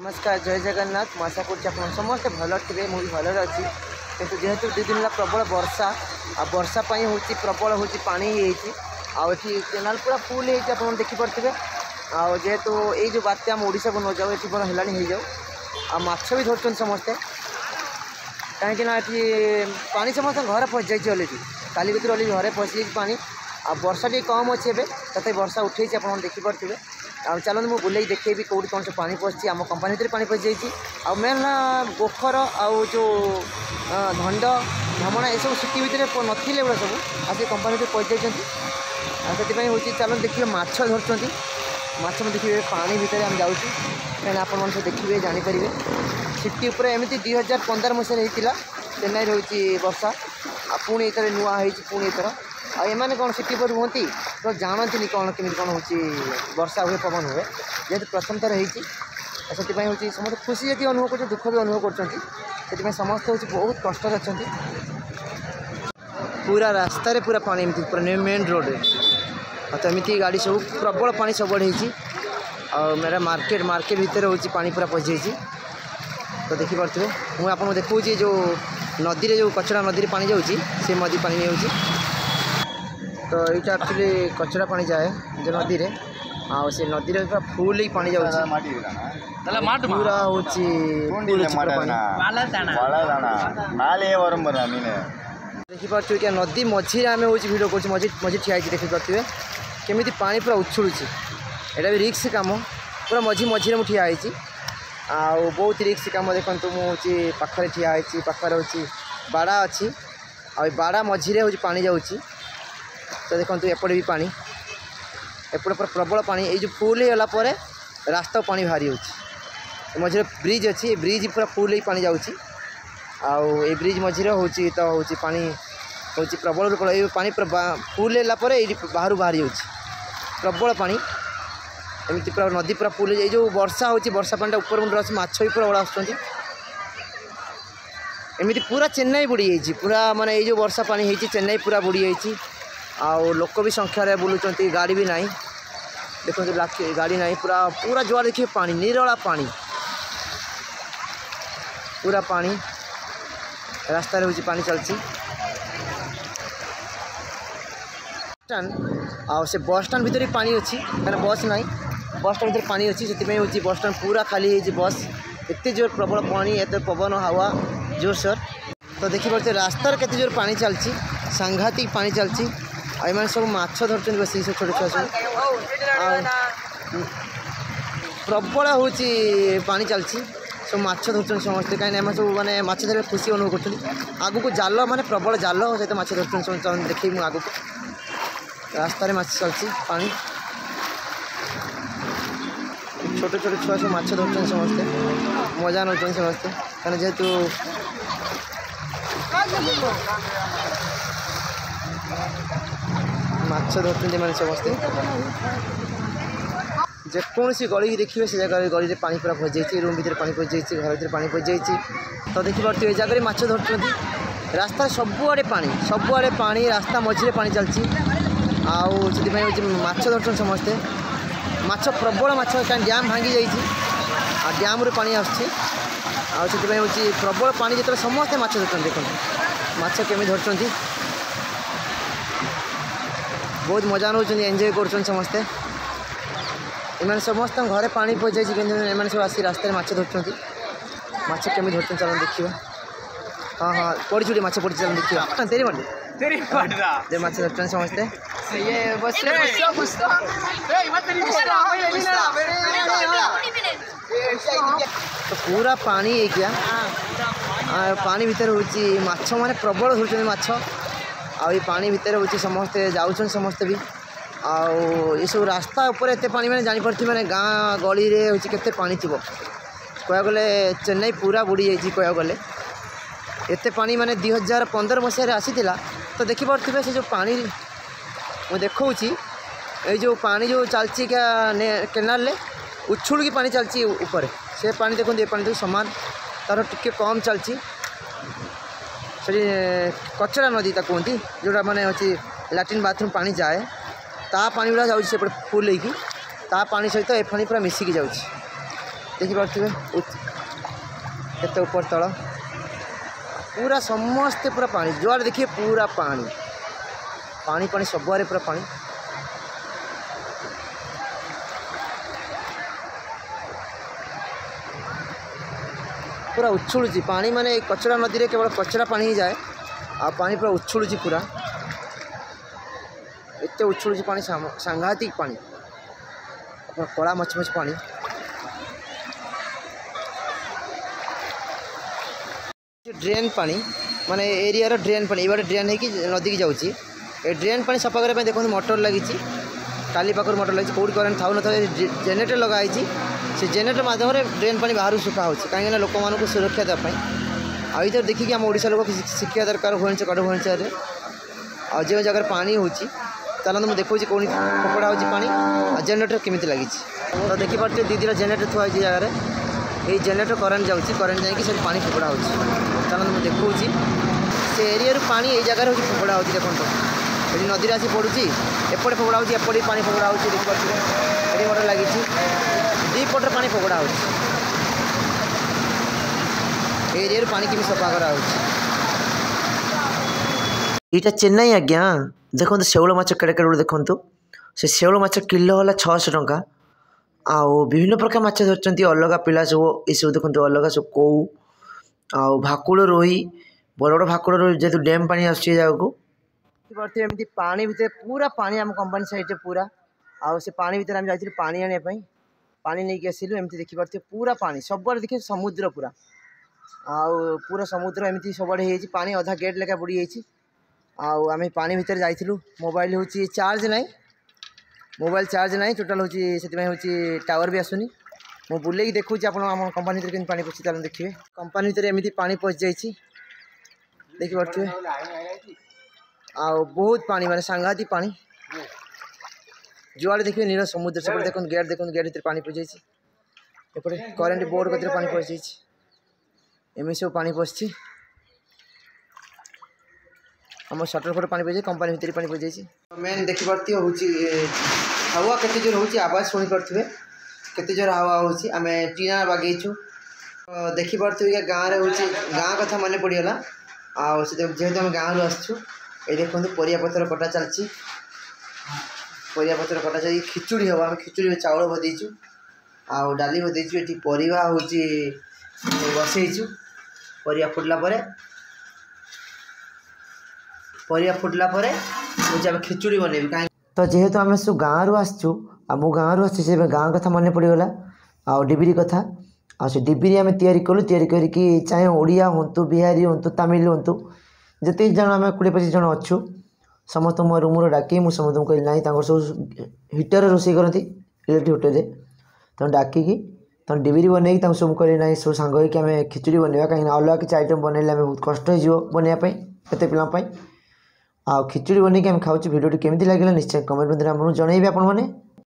नमस्कार जय जगन्नाथ आशा कर समस्त भल थे मुझे भल अच्छी कितु जेहेतु 2 दिन प्रबल वर्षा आ वर्षा हूँ प्रबल हूँ पानी आठी केनाल पूरा फुल हो देखिपे जेहेतु ये बात्या आम ओडिशा को न जाऊ ये बन है जाऊ आ माछ भी धरछन समस्ते कहीं पानी समस्त घर फसी जाइए अलरेडी काली भर अलरेडी घरे फसी पानी आ वर्षा भी कम अच्छे तथा वर्षा उठे आप देखिपे चलो मुझे बुले देखेबी कौटी कौन सब पानी पसी आम कंपानी भर पानी पसी जाइए मेन गोखर आउ जो धंड धमणा ये सब सिटी भितर नथिले गुड़ा सब आस कंपानी भर पसी जाइए हूँ चलो देखिए माछ धरछन माछ में देखिए पानी भितर आम जाऊँ कहीं आप देखिए जानीपर सिटी उपर एमती 2015 मसीह होता चेन्नई रोचे वर्षा पुणी ये नुआ पुणी एथर आने कौन सिटी पर रुहति तो जानती कौन केमी कौन हो वर्षा हुए पवन हुए जेहतु प्रथम थर होती हूँ समस्त खुशी जी अनुभव कर दुख भी अनुभव कर समस्त हूँ बहुत कष्ट अच्छा पूरा रास्ता पूरा पानी एमती पूरा मेन रोड तो एमती गाड़ी सब प्रबल पानी सब मेरा मार्केट भितर हूँ पानी पूरा पसी जाइए तो देखिपे मुझे आपको देखा जो नदी जो कचरा नदी पानी जाऊँगी से नदी पानी नहीं तो यहाँ एक्चुअली कचरा पानी जाए जो नदी में से नदी में पूरा फुल ही पानी जाऊँगी पूरा हूँ देखिपे क्या नदी मझी आम हूँ भिड कर मझी ठिया देखिपे केमी पानी पूरा उछुलू यहाँ भी रिक्स काम पूरा मझी मुझे ठिया आउ बहुत रिक्स काम देखो मुझे पाखे ठिया पाखे हूँ बाड़ा अच्छी आ बाड़ा मझीरे हूँ पानी जाऊँगी तो देखो एपटे भी पानी एपटे पूरा प्रबल पानी ये जो फुल होगा रास्ता पानी बाहरी हो मझे ब्रिज अच्छी ब्रिज पूरा फुल ही पानी जाऊँगी आउ ये ब्रिज मझीरे हूँ तो हूँ पानी हूँ प्रबल प्रबल पानी पूरा फुल होगा ये बाहर बाहरी हो प्रबल पानी एमती पूरा नदी पूरा फुल ये जो वर्षा होची वर्षा पानी ऊपर मुंड आस माछ भी पूरा उड़ा आसुँच एमती पूरा चेन्नई बुड़ी जाइए पूरा माने ये जो वर्षा पानी होती चेन्नई पूरा बुड़ी जाइए आउ लोक भी संख्यार बुलूँ गाड़ी भी नहीं देखो गाड़ी नहीं पूरा पूरा जुआ देखिए पानी निरला पानी पूरा पानी रास्ता हूँ पानी चलती आ से बस स्टाण भर पानी अच्छी कहीं बस ना बस स्टाण भर पानी अच्छी से हूँ बस स्टाण पूरा खाली है बस एत जोर प्रबल पानी एत पवन हवा जोरसोर तो देखिए रास्तार केते जोर पानी चलती सांघातिक पानी चलती आने सब माछ धरछन बस सब छोट छुआ सब प्रबल हूँ पानी चलती सब माछ धरछन समस्ते कहीं सब माने माछ धर खुशी अनुभव कर आगू को जाल माने प्रबल जाल सहित माछ धरछन सब देखी मुझे आगू रास्तार माछ चलती पानी छोट छोट छुआ सब माछ धरछन समस्ते मजा नौ समस्ते कहीं जेहेतु माछ धरते मैंने समस्ते जेकोसी गली देखिए से जगह गली में पानी पूरा पसी जाइए रूम भर पानी पसी जाइए घर भर पानी पसी जाइए तो देखिए ये जगह माछ धरते रास्ता सबुआड़े पानी रास्ता मझे पानी चलती आउ से माछ धरछन समस्ते माछ प्रबल माछ कहीं डैम भांगी जाइए डैम रू पानी आसुँच प्रबल पानी जो समस्ते माछ धरछन देखो माछ केमी धरछन बहुत मजा नौ एंजॉय कर समस्ते इमान समस्त घरे पानी पहुँच जाए सब आसी रास्ते माछ धरछन माछ केमी धरछन चलो देखा हाँ हाँ पड़ी माछ पड़ी चलो देखा तेरी मर्जी माछ धरछन समस्ते तो पूरा पानी है क्या पानी भीतर हूँ माछ माने प्रबल धरछन माछ आ पानी भितर हूँ समस्ते जाऊन समस्ते भी आउ ये सब रास्ता ऊपर एत पानी मैंने जानीपी मैंने गाँ गली में हूँ के पानी थी कह गले चेन्नई पूरा बुड़ी जाइए कह गले एत पानी मैंने 2015 मसीह आसीला तो देखिपे से जो पानी मुझे देखा ये जो पानी जो चलती क्या केनाल में उछुल की पानी चलती ऊपर से पानी देखो ये पानी देखो सामान तार टिके कम चलती कचरा नदी तक कहती जोटा मैंने हूँ लैट्रिन बाथरूम पानी जाए ता पानी गुड़ा जाऊँगी फुल होगी ता पानी सहित ए पानी पूरा मिसिकी जाऊँगी देखिपे केते ऊपर तल पूरा समस्ते पूरा पानी जुआड़ देखिए पूरा पानी पानी पानी सबुआरे पूरा पानी पूरा उछुलुची पानी माने कचरा नदी रे केवल कचरा पानी ही जाए आ पानी पूरा उछुलुची पूरा एते उछुलुची पानी सांघातिक पानी कला मचमच पानी ड्रेन पानी माने एरिया रो ड्रेन पानी ये ड्रेन है कि नदी की जाऊँगी ए ड्रेन पानी सफा करने देखो मोटर लगी टाली पाखर मोटर लगी कौट करेन्ट था ना जेनेटर लगाई से जेनेटर मध्यम ड्रेन पानी बाहर सुखा हो कहीं लोक मानक सुरक्षा देवाई आ इधर देखिए आम ओडिशा लोक शिक्षा दरकार भुवनेश्वर कड़ भुवनेश्वर आ जो जगह पानी होची चलते मुझे देखा कौन फोपड़ा हो पानी जेनेटर केमी लगी तो देखिपे दीदी जेनेटर थुआ जगह ये जेनेटर करेन्ट जाऊँगी करेन्ट जाकि पानी फोपड़ा हो चलते मुझे देखा से एरिया पानी ये जगह हूँ फोपड़ा हो देखो ये नदी आसी पड़ुची एपटे फोपड़ा हो एपटे पानी फोपड़ा हो देखिए मोटर लगी दी पटर पानी फोपड़ा हो एरिया पानी केमी सफा करा यहाँ चेन्नई आज्ञा देखो शेउल माछ केड़े केड़े देखु से शेउल माछ किलो है 600 टंका आउ विभिन्न प्रकार माछ धरती अलग पिला सब ये सब देखते अलग सब कौ आउ भाकुड़ रोही बड़ बड़ भाकुड़ रोही जेहतु डैम पानी आसुच्छी जगह एमती पानी भितर पूरा पानी आम कंपनी साइड पूरा आउ से पानी भितर आम जाइए पानी आने पानी नहीं आसिलु एमती देखिपे पूरा पानी सब देखिए समुद्र पूरा आउ पूरा समुद्र एमती सबुआड़े पानी अधा गेट लेखा बुड़ी जाइए आउ आम पानी भितर जाइलु मोबाइल हूँ चार्ज नाई मोबाइल चार्ज नाई टोटाल हूँ टावर भी आसुनी मु बुले देखूँ आप कंपनी भर पानी पशि चल देखिए कंपनी भर एमती पानी पशि जाइए देखिपे आउ बहुत पानी माने सांघातिक पानी जुआड़े देखिए नील समुद्र से देखो गेट भर पानी पशि जाइए करेन्ट बोर्ड कतरे पानी पशि जाइए एम सब पानी पशि आम सटर फटर पानी पशि कंपनी भितर पानी पशि जाइए मेन देखिपे हूँ हवा केते जोर हूँ आवाज शुणी पारे केते जोर हवा हूँ आम टीना बागेचु देखिपे गाँव हूँ गाँ कथा मन पड़गला जेहेतु आम गाँव आसचु ये देखो परियापत्र कटा चलती परियापत्र कटा चल खिचुड़ी हम आम खिचुड़ी चाउल भदेचु आउ डाली भदेचु ये परिवा हूँ बसईचु परिया फुटला हूँ आम खिचुड़ी बनइबू कहीं तो जेहेतु आम सब गाँव आसचु मु गाँव आसी से गाँ कथा मन पड़गला आउ डिबिरी कथा से डिबिरी आम तैयारी कलु तैयारी करके चाहे ओडिया हूँ बिहारी हूँ तमिल हूँ जिते जन आम 20-25 जन अच्छु समस्त मो रूम डाक मुझे समस्त कहली ना सब हिटर रोषे करती इलेक्ट्रिक हिटर तो डाकिकी तो डिबिरी बनई सब कहली ना सब सांग आम खिचुड़ी बनवा कहीं अलग किसी आइटम बनइले बहुत कष्ट हो बनवाई केते पिला आ खिचुड़ी बनई आम खाऊ भिडियो केमी लगे निश्चय कमेंट मध्य जनइबे आपण मैंने।